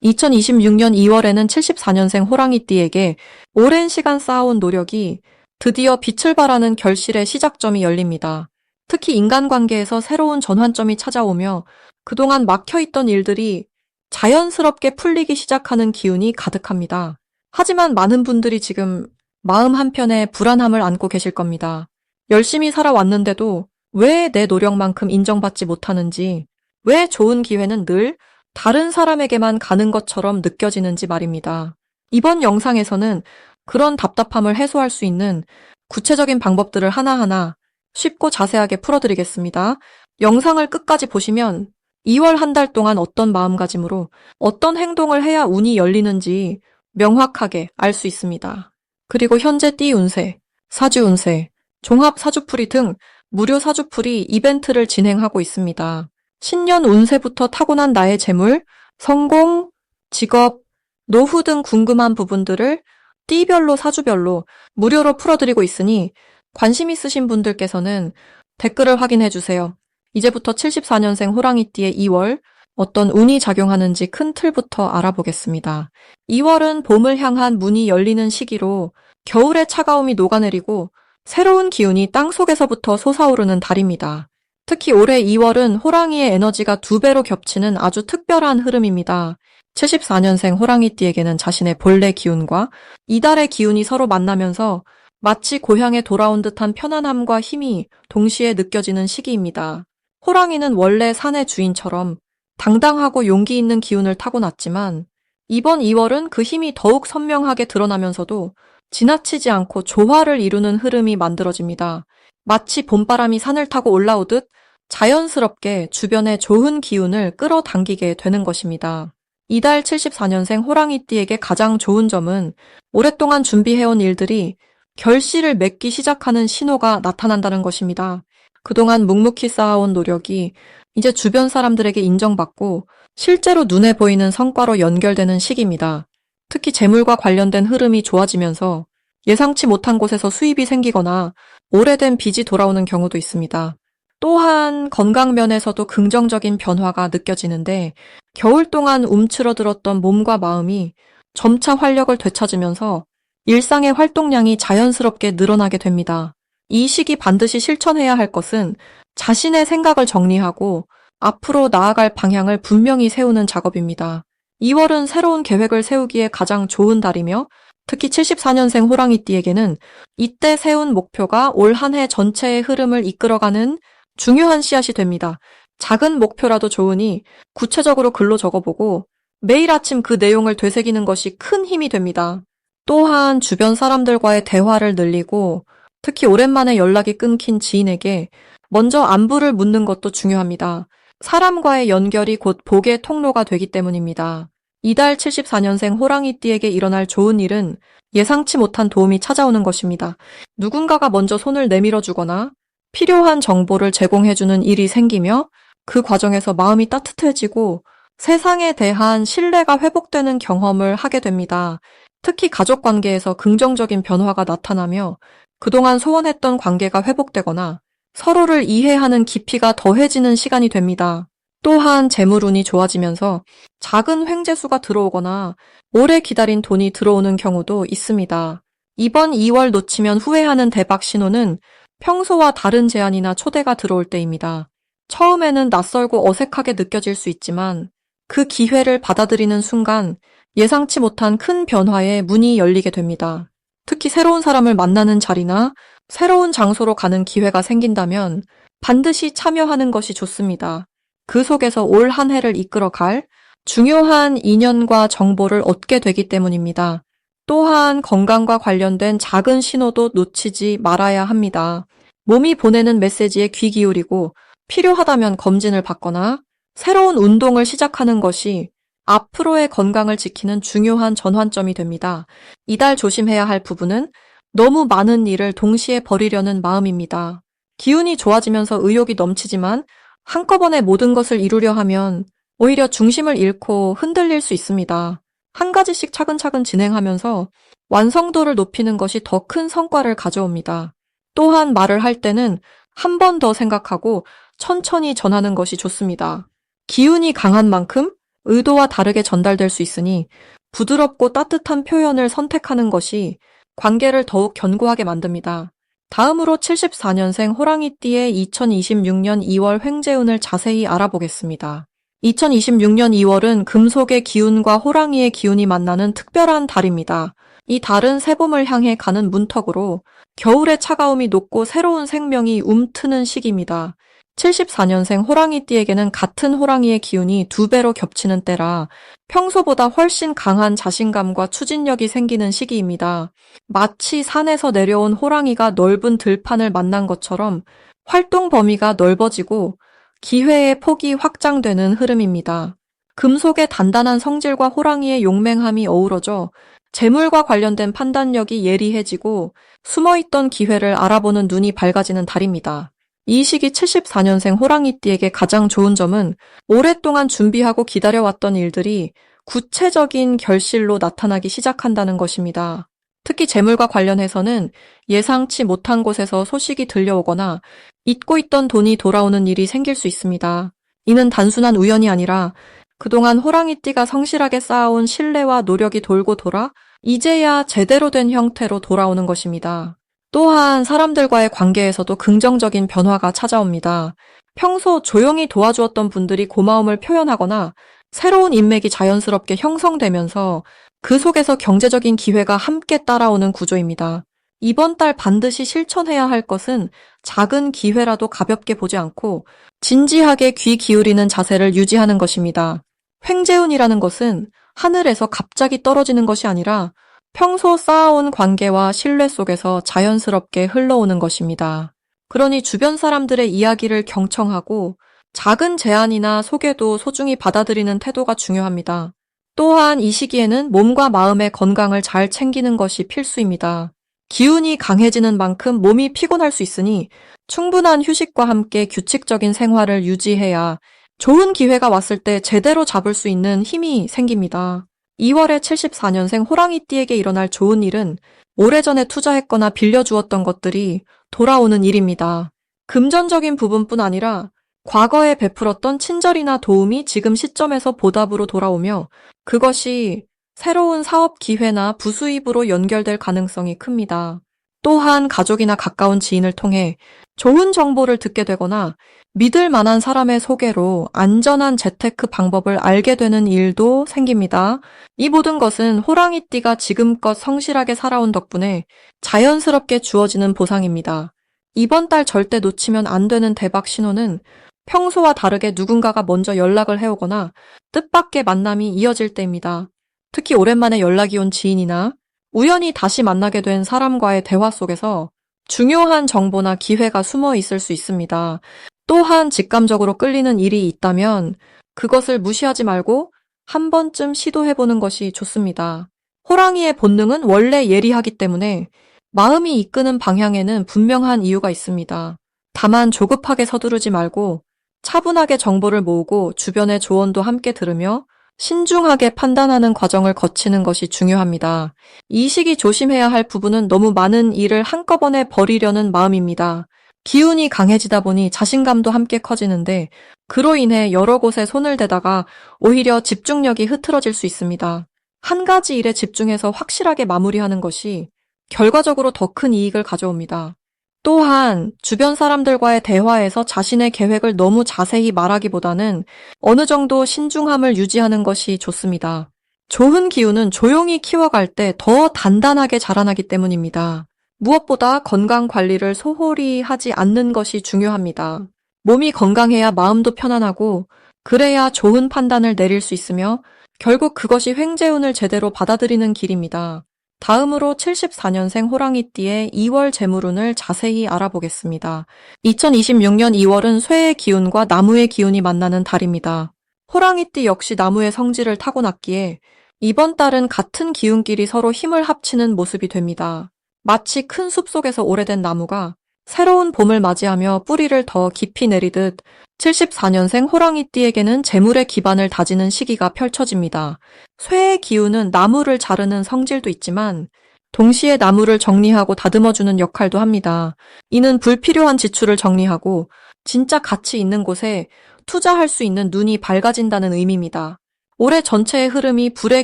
2026년 2월에는 74년생 호랑이띠에게 오랜 시간 쌓아온 노력이 드디어 빛을 발하는 결실의 시작점이 열립니다. 특히 인간관계에서 새로운 전환점이 찾아오며 그동안 막혀있던 일들이 자연스럽게 풀리기 시작하는 기운이 가득합니다. 하지만 많은 분들이 지금 마음 한편에 불안함을 안고 계실 겁니다. 열심히 살아왔는데도 왜 내 노력만큼 인정받지 못하는지, 왜 좋은 기회는 늘 다른 사람에게만 가는 것처럼 느껴지는지 말입니다. 이번 영상에서는 그런 답답함을 해소할 수 있는 구체적인 방법들을 하나하나 쉽고 자세하게 풀어드리겠습니다. 영상을 끝까지 보시면 2월 한 달 동안 어떤 마음가짐으로 어떤 행동을 해야 운이 열리는지 명확하게 알 수 있습니다. 그리고 현재 띠 운세, 사주 운세, 종합 사주풀이 등 무료 사주풀이 이벤트를 진행하고 있습니다. 신년 운세부터 타고난 나의 재물, 성공, 직업, 노후 등 궁금한 부분들을 띠별로 사주별로 무료로 풀어드리고 있으니 관심 있으신 분들께서는 댓글을 확인해 주세요. 이제부터 74년생 호랑이띠의 2월 어떤 운이 작용하는지 큰 틀부터 알아보겠습니다. 2월은 봄을 향한 문이 열리는 시기로 겨울의 차가움이 녹아내리고 새로운 기운이 땅속에서부터 솟아오르는 달입니다. 특히 올해 2월은 호랑이의 에너지가 2배로 겹치는 아주 특별한 흐름입니다. 74년생 호랑이띠에게는 자신의 본래 기운과 이달의 기운이 서로 만나면서 마치 고향에 돌아온 듯한 편안함과 힘이 동시에 느껴지는 시기입니다. 호랑이는 원래 산의 주인처럼 당당하고 용기 있는 기운을 타고났지만 이번 2월은 그 힘이 더욱 선명하게 드러나면서도 지나치지 않고 조화를 이루는 흐름이 만들어집니다. 마치 봄바람이 산을 타고 올라오듯 자연스럽게 주변의 좋은 기운을 끌어당기게 되는 것입니다. 이달 74년생 호랑이띠에게 가장 좋은 점은 오랫동안 준비해온 일들이 결실을 맺기 시작하는 신호가 나타난다는 것입니다. 그동안 묵묵히 쌓아온 노력이 이제 주변 사람들에게 인정받고 실제로 눈에 보이는 성과로 연결되는 시기입니다. 특히 재물과 관련된 흐름이 좋아지면서 예상치 못한 곳에서 수입이 생기거나 오래된 빚이 돌아오는 경우도 있습니다. 또한 건강 면에서도 긍정적인 변화가 느껴지는데 겨울 동안 움츠러들었던 몸과 마음이 점차 활력을 되찾으면서 일상의 활동량이 자연스럽게 늘어나게 됩니다. 이 시기 반드시 실천해야 할 것은 자신의 생각을 정리하고 앞으로 나아갈 방향을 분명히 세우는 작업입니다. 2월은 새로운 계획을 세우기에 가장 좋은 달이며 특히 74년생 호랑이띠에게는 이때 세운 목표가 올 한 해 전체의 흐름을 이끌어가는 중요한 씨앗이 됩니다. 작은 목표라도 좋으니 구체적으로 글로 적어보고 매일 아침 그 내용을 되새기는 것이 큰 힘이 됩니다. 또한 주변 사람들과의 대화를 늘리고 특히 오랜만에 연락이 끊긴 지인에게 먼저 안부를 묻는 것도 중요합니다. 사람과의 연결이 곧 복의 통로가 되기 때문입니다. 이달 74년생 호랑이띠에게 일어날 좋은 일은 예상치 못한 도움이 찾아오는 것입니다. 누군가가 먼저 손을 내밀어 주거나 필요한 정보를 제공해주는 일이 생기며 그 과정에서 마음이 따뜻해지고 세상에 대한 신뢰가 회복되는 경험을 하게 됩니다. 특히 가족 관계에서 긍정적인 변화가 나타나며 그동안 소원했던 관계가 회복되거나 서로를 이해하는 깊이가 더해지는 시간이 됩니다. 또한 재물운이 좋아지면서 작은 횡재수가 들어오거나 오래 기다린 돈이 들어오는 경우도 있습니다. 이번 2월 놓치면 후회하는 대박 신호는 평소와 다른 제안이나 초대가 들어올 때입니다. 처음에는 낯설고 어색하게 느껴질 수 있지만 그 기회를 받아들이는 순간 예상치 못한 큰 변화에 문이 열리게 됩니다. 특히 새로운 사람을 만나는 자리나 새로운 장소로 가는 기회가 생긴다면 반드시 참여하는 것이 좋습니다. 그 속에서 올 한 해를 이끌어갈 중요한 인연과 정보를 얻게 되기 때문입니다. 또한 건강과 관련된 작은 신호도 놓치지 말아야 합니다. 몸이 보내는 메시지에 귀 기울이고 필요하다면 검진을 받거나 새로운 운동을 시작하는 것이 앞으로의 건강을 지키는 중요한 전환점이 됩니다. 이달 조심해야 할 부분은 너무 많은 일을 동시에 벌이려는 마음입니다. 기운이 좋아지면서 의욕이 넘치지만 한꺼번에 모든 것을 이루려 하면 오히려 중심을 잃고 흔들릴 수 있습니다. 한 가지씩 차근차근 진행하면서 완성도를 높이는 것이 더 큰 성과를 가져옵니다. 또한 말을 할 때는 한 번 더 생각하고 천천히 전하는 것이 좋습니다. 기운이 강한 만큼 의도와 다르게 전달될 수 있으니 부드럽고 따뜻한 표현을 선택하는 것이 관계를 더욱 견고하게 만듭니다. 다음으로 74년생 호랑이띠의 2026년 2월 횡재운을 자세히 알아보겠습니다. 2026년 2월은 금속의 기운과 호랑이의 기운이 만나는 특별한 달입니다. 이 달은 새봄을 향해 가는 문턱으로 겨울의 차가움이 녹고 새로운 생명이 움트는 시기입니다. 74년생 호랑이띠에게는 같은 호랑이의 기운이 2배로 겹치는 때라 평소보다 훨씬 강한 자신감과 추진력이 생기는 시기입니다. 마치 산에서 내려온 호랑이가 넓은 들판을 만난 것처럼 활동 범위가 넓어지고 기회의 폭이 확장되는 흐름입니다. 금속의 단단한 성질과 호랑이의 용맹함이 어우러져 재물과 관련된 판단력이 예리해지고 숨어있던 기회를 알아보는 눈이 밝아지는 달입니다. 이 시기 74년생 호랑이띠에게 가장 좋은 점은 오랫동안 준비하고 기다려왔던 일들이 구체적인 결실로 나타나기 시작한다는 것입니다. 특히 재물과 관련해서는 예상치 못한 곳에서 소식이 들려오거나 잊고 있던 돈이 돌아오는 일이 생길 수 있습니다. 이는 단순한 우연이 아니라 그동안 호랑이띠가 성실하게 쌓아온 신뢰와 노력이 돌고 돌아 이제야 제대로 된 형태로 돌아오는 것입니다. 또한 사람들과의 관계에서도 긍정적인 변화가 찾아옵니다. 평소 조용히 도와주었던 분들이 고마움을 표현하거나 새로운 인맥이 자연스럽게 형성되면서 그 속에서 경제적인 기회가 함께 따라오는 구조입니다. 이번 달 반드시 실천해야 할 것은 작은 기회라도 가볍게 보지 않고 진지하게 귀 기울이는 자세를 유지하는 것입니다. 횡재운이라는 것은 하늘에서 갑자기 떨어지는 것이 아니라 평소 쌓아온 관계와 신뢰 속에서 자연스럽게 흘러오는 것입니다. 그러니 주변 사람들의 이야기를 경청하고 작은 제안이나 소개도 소중히 받아들이는 태도가 중요합니다. 또한 이 시기에는 몸과 마음의 건강을 잘 챙기는 것이 필수입니다. 기운이 강해지는 만큼 몸이 피곤할 수 있으니 충분한 휴식과 함께 규칙적인 생활을 유지해야 좋은 기회가 왔을 때 제대로 잡을 수 있는 힘이 생깁니다. 2월에 74년생 호랑이띠에게 일어날 좋은 일은 오래전에 투자했거나 빌려주었던 것들이 돌아오는 일입니다. 금전적인 부분뿐 아니라 과거에 베풀었던 친절이나 도움이 지금 시점에서 보답으로 돌아오며 그것이 새로운 사업 기회나 부수입으로 연결될 가능성이 큽니다. 또한 가족이나 가까운 지인을 통해 좋은 정보를 듣게 되거나 믿을 만한 사람의 소개로 안전한 재테크 방법을 알게 되는 일도 생깁니다. 이 모든 것은 호랑이띠가 지금껏 성실하게 살아온 덕분에 자연스럽게 주어지는 보상입니다. 이번 달 절대 놓치면 안 되는 대박 신호는 평소와 다르게 누군가가 먼저 연락을 해오거나 뜻밖의 만남이 이어질 때입니다. 특히 오랜만에 연락이 온 지인이나 우연히 다시 만나게 된 사람과의 대화 속에서 중요한 정보나 기회가 숨어 있을 수 있습니다. 또한 직감적으로 끌리는 일이 있다면 그것을 무시하지 말고 한 번쯤 시도해보는 것이 좋습니다. 호랑이의 본능은 원래 예리하기 때문에 마음이 이끄는 방향에는 분명한 이유가 있습니다. 다만 조급하게 서두르지 말고 차분하게 정보를 모으고 주변의 조언도 함께 들으며 신중하게 판단하는 과정을 거치는 것이 중요합니다. 이 시기 조심해야 할 부분은 너무 많은 일을 한꺼번에 버리려는 마음입니다. 기운이 강해지다 보니 자신감도 함께 커지는데 그로 인해 여러 곳에 손을 대다가 오히려 집중력이 흐트러질 수 있습니다. 한 가지 일에 집중해서 확실하게 마무리하는 것이 결과적으로 더 큰 이익을 가져옵니다. 또한 주변 사람들과의 대화에서 자신의 계획을 너무 자세히 말하기보다는 어느 정도 신중함을 유지하는 것이 좋습니다. 좋은 기운은 조용히 키워갈 때 더 단단하게 자라나기 때문입니다. 무엇보다 건강 관리를 소홀히 하지 않는 것이 중요합니다. 몸이 건강해야 마음도 편안하고 그래야 좋은 판단을 내릴 수 있으며 결국 그것이 횡재운을 제대로 받아들이는 길입니다. 다음으로 74년생 호랑이띠의 2월 재물운을 자세히 알아보겠습니다. 2026년 2월은 쇠의 기운과 나무의 기운이 만나는 달입니다. 호랑이띠 역시 나무의 성질을 타고났기에 이번 달은 같은 기운끼리 서로 힘을 합치는 모습이 됩니다. 마치 큰 숲 속에서 오래된 나무가 새로운 봄을 맞이하며 뿌리를 더 깊이 내리듯 74년생 호랑이띠에게는 재물의 기반을 다지는 시기가 펼쳐집니다. 쇠의 기운은 나무를 자르는 성질도 있지만 동시에 나무를 정리하고 다듬어주는 역할도 합니다. 이는 불필요한 지출을 정리하고 진짜 가치 있는 곳에 투자할 수 있는 눈이 밝아진다는 의미입니다. 올해 전체의 흐름이 불의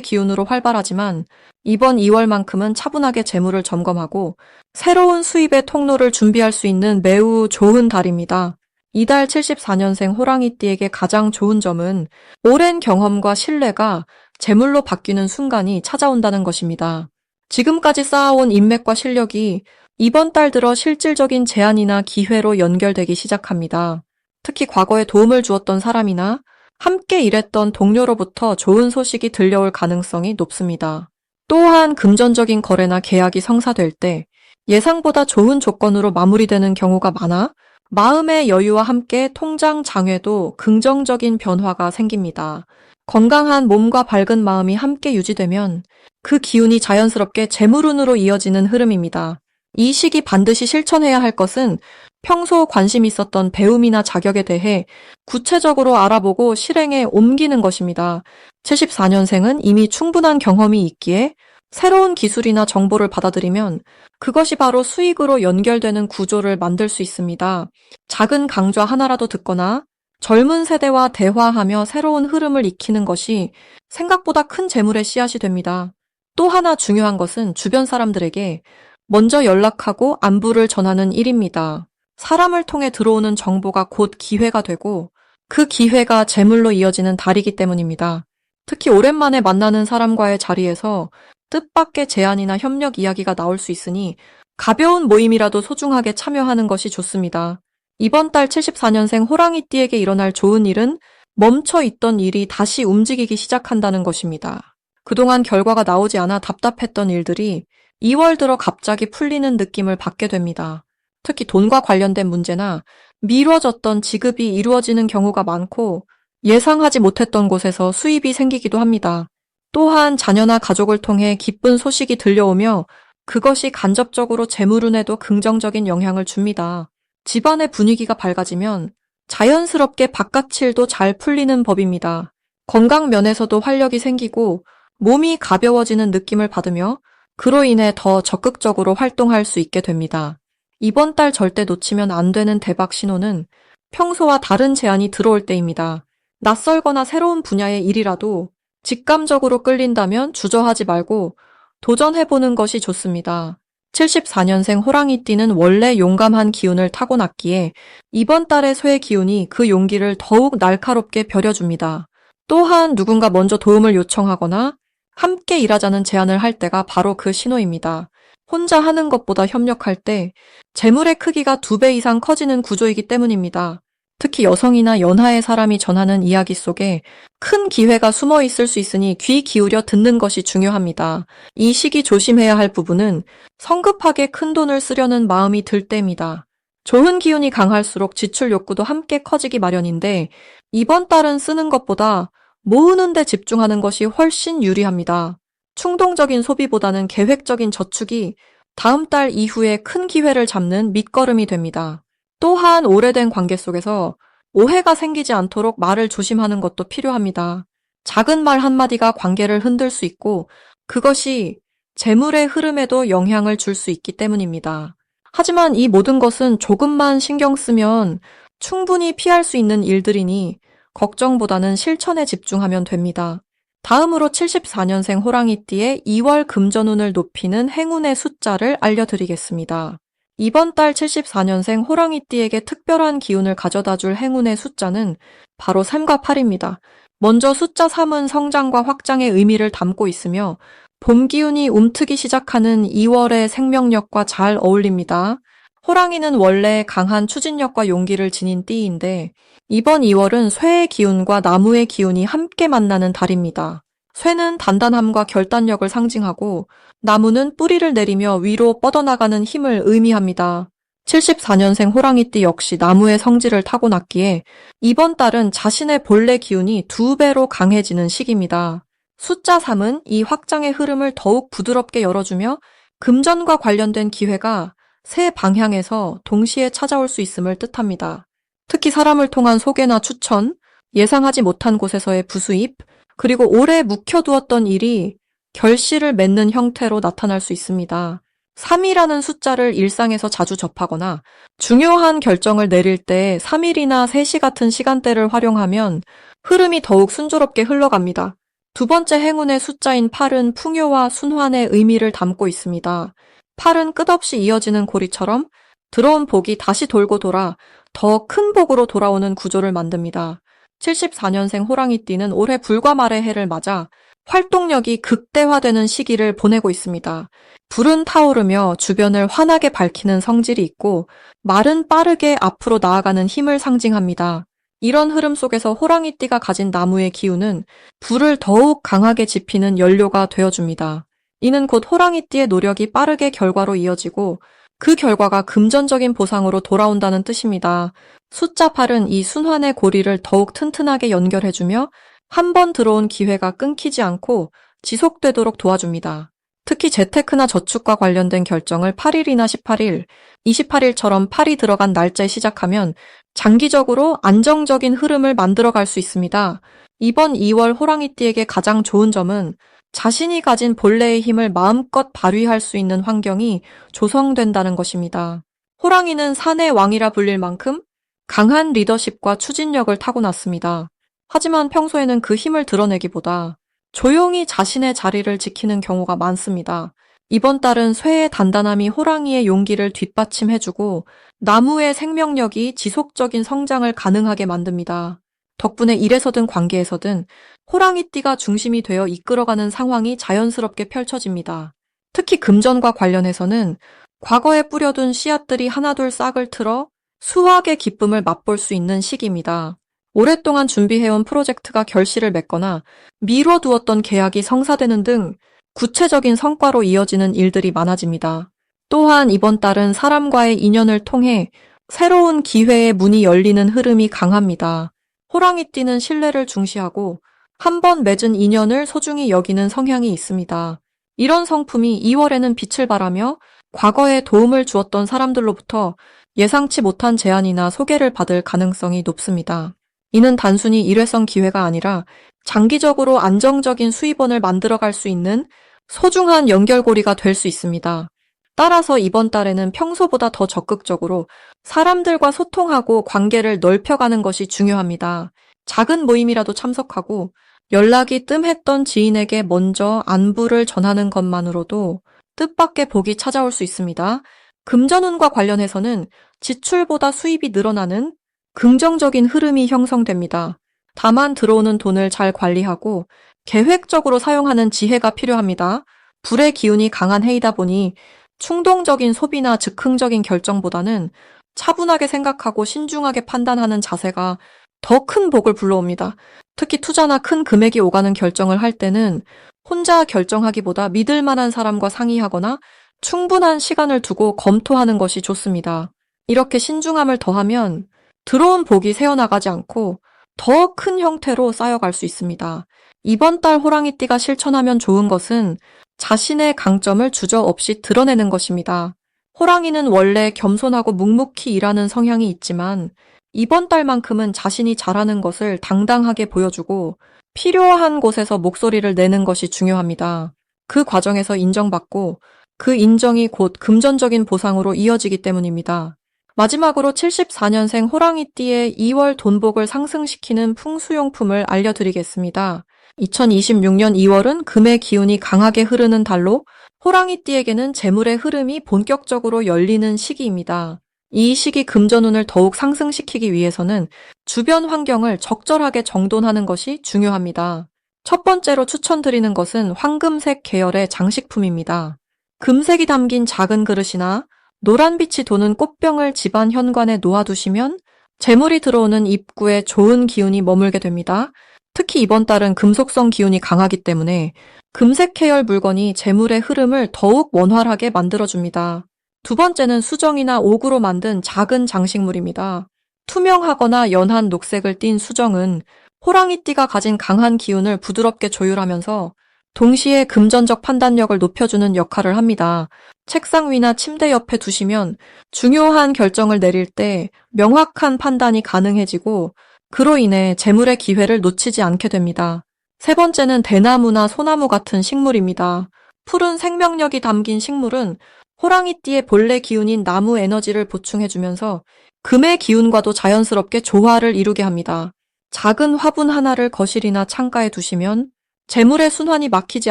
기운으로 활발하지만 이번 2월만큼은 차분하게 재물을 점검하고 새로운 수입의 통로를 준비할 수 있는 매우 좋은 달입니다. 이달 74년생 호랑이띠에게 가장 좋은 점은 오랜 경험과 신뢰가 재물로 바뀌는 순간이 찾아온다는 것입니다. 지금까지 쌓아온 인맥과 실력이 이번 달 들어 실질적인 제안이나 기회로 연결되기 시작합니다. 특히 과거에 도움을 주었던 사람이나 함께 일했던 동료로부터 좋은 소식이 들려올 가능성이 높습니다. 또한 금전적인 거래나 계약이 성사될 때 예상보다 좋은 조건으로 마무리되는 경우가 많아 마음의 여유와 함께 통장 장외도 긍정적인 변화가 생깁니다. 건강한 몸과 밝은 마음이 함께 유지되면 그 기운이 자연스럽게 재물운으로 이어지는 흐름입니다. 이 시기 반드시 실천해야 할 것은 평소 관심 있었던 배움이나 자격에 대해 구체적으로 알아보고 실행에 옮기는 것입니다. 74년생은 이미 충분한 경험이 있기에 새로운 기술이나 정보를 받아들이면 그것이 바로 수익으로 연결되는 구조를 만들 수 있습니다. 작은 강좌 하나라도 듣거나 젊은 세대와 대화하며 새로운 흐름을 익히는 것이 생각보다 큰 재물의 씨앗이 됩니다. 또 하나 중요한 것은 주변 사람들에게 먼저 연락하고 안부를 전하는 일입니다. 사람을 통해 들어오는 정보가 곧 기회가 되고 그 기회가 재물로 이어지는 달이기 때문입니다. 특히 오랜만에 만나는 사람과의 자리에서 뜻밖의 제안이나 협력 이야기가 나올 수 있으니 가벼운 모임이라도 소중하게 참여하는 것이 좋습니다. 이번 달 74년생 호랑이띠에게 일어날 좋은 일은 멈춰 있던 일이 다시 움직이기 시작한다는 것입니다. 그동안 결과가 나오지 않아 답답했던 일들이 2월 들어 갑자기 풀리는 느낌을 받게 됩니다. 특히 돈과 관련된 문제나 미뤄졌던 지급이 이루어지는 경우가 많고 예상하지 못했던 곳에서 수입이 생기기도 합니다. 또한 자녀나 가족을 통해 기쁜 소식이 들려오며 그것이 간접적으로 재물운에도 긍정적인 영향을 줍니다. 집안의 분위기가 밝아지면 자연스럽게 바깥 일도 잘 풀리는 법입니다. 건강 면에서도 활력이 생기고 몸이 가벼워지는 느낌을 받으며 그로 인해 더 적극적으로 활동할 수 있게 됩니다. 이번 달 절대 놓치면 안 되는 대박 신호는 평소와 다른 제안이 들어올 때입니다. 낯설거나 새로운 분야의 일이라도 직감적으로 끌린다면 주저하지 말고 도전해보는 것이 좋습니다. 74년생 호랑이띠는 원래 용감한 기운을 타고났기에 이번 달의 쇠 기운이 그 용기를 더욱 날카롭게 벼려줍니다. 또한 누군가 먼저 도움을 요청하거나 함께 일하자는 제안을 할 때가 바로 그 신호입니다. 혼자 하는 것보다 협력할 때 재물의 크기가 2배 이상 커지는 구조이기 때문입니다. 특히 여성이나 연하의 사람이 전하는 이야기 속에 큰 기회가 숨어 있을 수 있으니 귀 기울여 듣는 것이 중요합니다. 이 시기 조심해야 할 부분은 성급하게 큰 돈을 쓰려는 마음이 들 때입니다. 좋은 기운이 강할수록 지출 욕구도 함께 커지기 마련인데 이번 달은 쓰는 것보다 모으는 데 집중하는 것이 훨씬 유리합니다. 충동적인 소비보다는 계획적인 저축이 다음 달 이후에 큰 기회를 잡는 밑거름이 됩니다. 또한 오래된 관계 속에서 오해가 생기지 않도록 말을 조심하는 것도 필요합니다. 작은 말 한마디가 관계를 흔들 수 있고 그것이 재물의 흐름에도 영향을 줄 수 있기 때문입니다. 하지만 이 모든 것은 조금만 신경 쓰면 충분히 피할 수 있는 일들이니 걱정보다는 실천에 집중하면 됩니다. 다음으로 74년생 호랑이띠의 2월 금전운을 높이는 행운의 숫자를 알려드리겠습니다. 이번 달 74년생 호랑이띠에게 특별한 기운을 가져다줄 행운의 숫자는 바로 3과 8입니다. 먼저 숫자 3은 성장과 확장의 의미를 담고 있으며 봄 기운이 움트기 시작하는 2월의 생명력과 잘 어울립니다. 호랑이는 원래 강한 추진력과 용기를 지닌 띠인데 이번 2월은 쇠의 기운과 나무의 기운이 함께 만나는 달입니다. 쇠는 단단함과 결단력을 상징하고 나무는 뿌리를 내리며 위로 뻗어나가는 힘을 의미합니다. 74년생 호랑이띠 역시 나무의 성질을 타고났기에 이번 달은 자신의 본래 기운이 2배로 강해지는 시기입니다. 숫자 3은 이 확장의 흐름을 더욱 부드럽게 열어주며 금전과 관련된 기회가 세 방향에서 동시에 찾아올 수 있음을 뜻합니다. 특히 사람을 통한 소개나 추천, 예상하지 못한 곳에서의 부수입, 그리고 오래 묵혀두었던 일이 결실을 맺는 형태로 나타날 수 있습니다. 3이라는 숫자를 일상에서 자주 접하거나 중요한 결정을 내릴 때 3일이나 3시 같은 시간대를 활용하면 흐름이 더욱 순조롭게 흘러갑니다. 두 번째 행운의 숫자인 8은 풍요와 순환의 의미를 담고 있습니다. 8은 끝없이 이어지는 고리처럼 들어온 복이 다시 돌고 돌아 더 큰 복으로 돌아오는 구조를 만듭니다. 74년생 호랑이띠는 올해 불과 말의 해를 맞아 활동력이 극대화되는 시기를 보내고 있습니다. 불은 타오르며 주변을 환하게 밝히는 성질이 있고 말은 빠르게 앞으로 나아가는 힘을 상징합니다. 이런 흐름 속에서 호랑이띠가 가진 나무의 기운은 불을 더욱 강하게 지피는 연료가 되어줍니다. 이는 곧 호랑이띠의 노력이 빠르게 결과로 이어지고 그 결과가 금전적인 보상으로 돌아온다는 뜻입니다. 숫자 8은 이 순환의 고리를 더욱 튼튼하게 연결해주며 한 번 들어온 기회가 끊기지 않고 지속되도록 도와줍니다. 특히 재테크나 저축과 관련된 결정을 8일이나 18일, 28일처럼 8이 들어간 날짜에 시작하면 장기적으로 안정적인 흐름을 만들어갈 수 있습니다. 이번 2월 호랑이띠에게 가장 좋은 점은 자신이 가진 본래의 힘을 마음껏 발휘할 수 있는 환경이 조성된다는 것입니다. 호랑이는 산의 왕이라 불릴 만큼 강한 리더십과 추진력을 타고났습니다. 하지만 평소에는 그 힘을 드러내기보다 조용히 자신의 자리를 지키는 경우가 많습니다. 이번 달은 쇠의 단단함이 호랑이의 용기를 뒷받침해주고 나무의 생명력이 지속적인 성장을 가능하게 만듭니다. 덕분에 일에서든 관계에서든 호랑이띠가 중심이 되어 이끌어가는 상황이 자연스럽게 펼쳐집니다. 특히 금전과 관련해서는 과거에 뿌려둔 씨앗들이 하나둘 싹을 틀어 수확의 기쁨을 맛볼 수 있는 시기입니다. 오랫동안 준비해온 프로젝트가 결실을 맺거나 미뤄두었던 계약이 성사되는 등 구체적인 성과로 이어지는 일들이 많아집니다. 또한 이번 달은 사람과의 인연을 통해 새로운 기회의 문이 열리는 흐름이 강합니다. 호랑이띠는 신뢰를 중시하고 한 번 맺은 인연을 소중히 여기는 성향이 있습니다. 이런 성품이 2월에는 빛을 발하며 과거에 도움을 주었던 사람들로부터 예상치 못한 제안이나 소개를 받을 가능성이 높습니다. 이는 단순히 일회성 기회가 아니라 장기적으로 안정적인 수입원을 만들어갈 수 있는 소중한 연결고리가 될 수 있습니다. 따라서 이번 달에는 평소보다 더 적극적으로 사람들과 소통하고 관계를 넓혀가는 것이 중요합니다. 작은 모임이라도 참석하고 연락이 뜸했던 지인에게 먼저 안부를 전하는 것만으로도 뜻밖의 복이 찾아올 수 있습니다. 금전운과 관련해서는 지출보다 수입이 늘어나는 긍정적인 흐름이 형성됩니다. 다만 들어오는 돈을 잘 관리하고 계획적으로 사용하는 지혜가 필요합니다. 불의 기운이 강한 해이다 보니 충동적인 소비나 즉흥적인 결정보다는 차분하게 생각하고 신중하게 판단하는 자세가 더 큰 복을 불러옵니다. 특히 투자나 큰 금액이 오가는 결정을 할 때는 혼자 결정하기보다 믿을 만한 사람과 상의하거나 충분한 시간을 두고 검토하는 것이 좋습니다. 이렇게 신중함을 더하면 들어온 복이 새어나가지 않고 더 큰 형태로 쌓여갈 수 있습니다. 이번 달 호랑이띠가 실천하면 좋은 것은 자신의 강점을 주저없이 드러내는 것입니다. 호랑이는 원래 겸손하고 묵묵히 일하는 성향이 있지만 이번 달만큼은 자신이 잘하는 것을 당당하게 보여주고 필요한 곳에서 목소리를 내는 것이 중요합니다. 그 과정에서 인정받고 그 인정이 곧 금전적인 보상으로 이어지기 때문입니다. 마지막으로 74년생 호랑이띠의 2월 돈복을 상승시키는 풍수용품을 알려드리겠습니다. 2026년 2월은 금의 기운이 강하게 흐르는 달로 호랑이띠에게는 재물의 흐름이 본격적으로 열리는 시기입니다. 이 시기 금전운을 더욱 상승시키기 위해서는 주변 환경을 적절하게 정돈하는 것이 중요합니다. 첫 번째로 추천드리는 것은 황금색 계열의 장식품입니다. 금색이 담긴 작은 그릇이나 노란빛이 도는 꽃병을 집안 현관에 놓아두시면 재물이 들어오는 입구에 좋은 기운이 머물게 됩니다. 특히 이번 달은 금속성 기운이 강하기 때문에 금색 계열 물건이 재물의 흐름을 더욱 원활하게 만들어줍니다. 두 번째는 수정이나 옥으로 만든 작은 장식물입니다. 투명하거나 연한 녹색을 띤 수정은 호랑이띠가 가진 강한 기운을 부드럽게 조율하면서 동시에 금전적 판단력을 높여주는 역할을 합니다. 책상 위나 침대 옆에 두시면 중요한 결정을 내릴 때 명확한 판단이 가능해지고 그로 인해 재물의 기회를 놓치지 않게 됩니다. 세 번째는 대나무나 소나무 같은 식물입니다. 푸른 생명력이 담긴 식물은 호랑이띠의 본래 기운인 나무 에너지를 보충해주면서 금의 기운과도 자연스럽게 조화를 이루게 합니다. 작은 화분 하나를 거실이나 창가에 두시면 재물의 순환이 막히지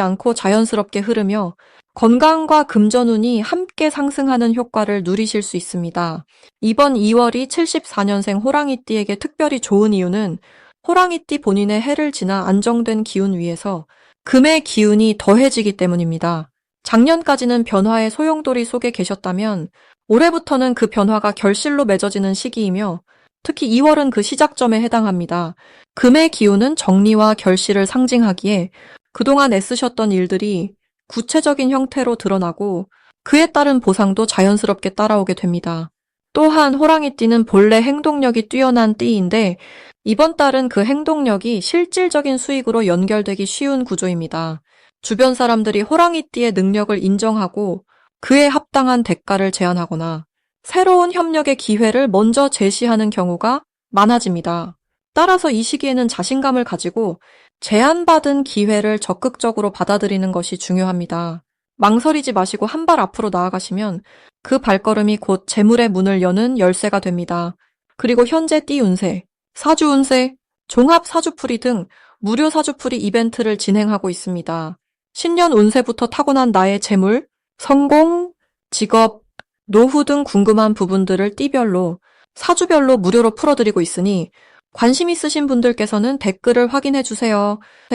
않고 자연스럽게 흐르며 건강과 금전운이 함께 상승하는 효과를 누리실 수 있습니다. 이번 2월이 74년생 호랑이띠에게 특별히 좋은 이유는 호랑이띠 본인의 해를 지나 안정된 기운 위에서 금의 기운이 더해지기 때문입니다. 작년까지는 변화의 소용돌이 속에 계셨다면 올해부터는 그 변화가 결실로 맺어지는 시기이며 특히 2월은 그 시작점에 해당합니다. 금의 기운은 정리와 결실을 상징하기에 그동안 애쓰셨던 일들이 구체적인 형태로 드러나고 그에 따른 보상도 자연스럽게 따라오게 됩니다. 또한 호랑이띠는 본래 행동력이 뛰어난 띠인데 이번 달은 그 행동력이 실질적인 수익으로 연결되기 쉬운 구조입니다. 주변 사람들이 호랑이띠의 능력을 인정하고 그에 합당한 대가를 제안하거나 새로운 협력의 기회를 먼저 제시하는 경우가 많아집니다. 따라서 이 시기에는 자신감을 가지고 제안받은 기회를 적극적으로 받아들이는 것이 중요합니다. 망설이지 마시고 한 발 앞으로 나아가시면 그 발걸음이 곧 재물의 문을 여는 열쇠가 됩니다. 그리고 현재 띠 운세, 사주 운세, 종합 사주풀이 등 무료 사주풀이 이벤트를 진행하고 있습니다. 신년 운세부터 타고난 나의 재물, 성공, 직업, 노후 등 궁금한 부분들을 띠별로, 사주별로 무료로 풀어드리고 있으니 관심 있으신 분들께서는 댓글을 확인해 주세요.